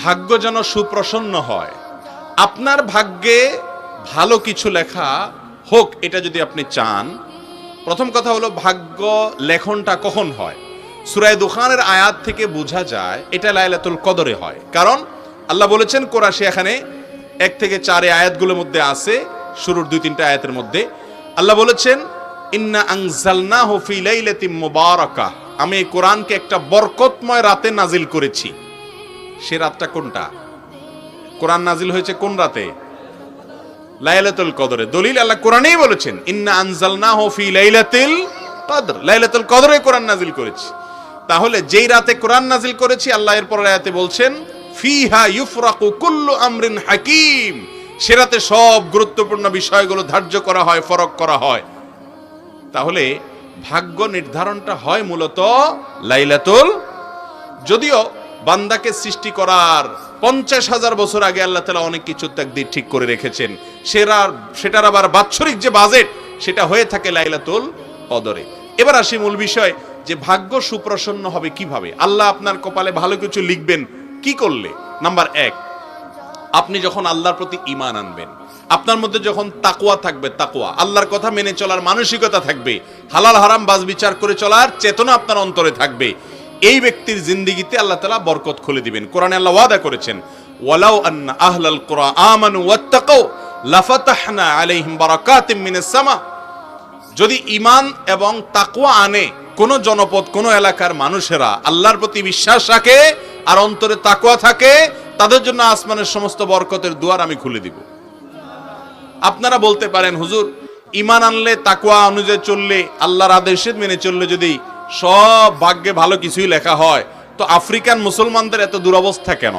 ভাগ্য যেন সুপ্রসন্ন হয়। আপনার ভাগ্যে ভালো কিছু লেখা হোক, এটা যদি আপনি চান, প্রথম কথা হলো ভাগ্য লেখনটা কখন হয়। সূরা দুখানের আয়াত থেকে বোঝা যায় এটা লাইলাতুল কদরে হয়। কারণ আল্লাহ বলেছেন কোরআশে, এখানে 1 থেকে 4 আয়াতগুলোর মধ্যে আছে, শুরুর 2-3টা আয়াতের মধ্যে আল্লাহ বলেছেন ইন্না আনজালনাহু ফি লাইলাতিন মুবারাকাহ, আমি এই কোরআনকে একটা বরকতময় রাতে নাজিল করেছি। সে রাতটা কোনটা? কোরআন নাজিল হয়েছে কোন রাতে? লাইলাতুল কদরে। দলিল আল্লাহ কোরআনেই বলেছেন ইন্না আনজালনাহু ফি লাইলাতিল কদর, লাইলাতুল কদরে কোরআন নাজিল করেছি। তাহলে যেই রাতে কোরআন নাজিল করেছি, আল্লাহ এর পরের আয়াতে বলছেন ফিহা ইউফরাকু কুল্লু আমরিন হাকিম, সে রাতে সব গুরুত্বপূর্ণ বিষয়গুলো ধার্য করা হয়, ফরক করা হয়। তাহলে ভাগ্য নির্ধারণটা হয় মূলত লাইলাতুল, যদিও বান্দাকে সৃষ্টি করার 50,000 বছর আগে আল্লাহ তাআলা অনেক কিছু তাকদীর ঠিক করে রেখেছেন। সেটার আবার বাৎসরিক যে বাজেট, সেটা হয়ে থাকে লাইলাতুল কদরে। এবার আসি মূল বিষয়, যে ভাগ্য সুপ্রসন্ন হবে কিভাবে। আল্লাহ আপনার কপালে ভালো কিছু লিখবেন কি করলে? নাম্বার 1, আপনি যখন আল্লাহর প্রতি ঈমান আনবেন, আপনার মধ্যে যখন তাকওয়া থাকবে, তাকওয়া আল্লাহর কথা মেনে চলার মানসিকতা থাকবে, হালাল হারাম বাজ বিচার করে চলার চেতনা আপনার অন্তরে থাকবে, এই ব্যক্তির জিন্দেগিতে আল্লাহ তাআলা বরকত খুলে দিবেন। কোরআনে আল্লাহ ওয়াদা করেছেন ওয়ালাউ আন্না আহলাল কুরআ আমানু ওয়াত্তাকাউ লাফাতাহনা আলাইহিম বারাকাতিম মিনাস সামা, যদি ঈমান এবং তাকওয়া আনে কোন জনপদ, কোন এলাকার মানুষেরা আল্লাহর প্রতি বিশ্বাস রাখে আর অন্তরে তাকওয়া থাকে, তাদের জন্য আসমানের সমস্ত বরকতের দুয়ার আমি খুলে দিব। আপনারা বলতে পারেন হুজুর, ঈমান আনলে, তাকওয়া অনুযায়ী চললে, আল্লাহর আদেশ মেনে চললে যদি সব ভাগ্যে ভালো কিছুই লেখা হয়, তো আফ্রিকান মুসলমানদের এত দুরবস্থা কেন?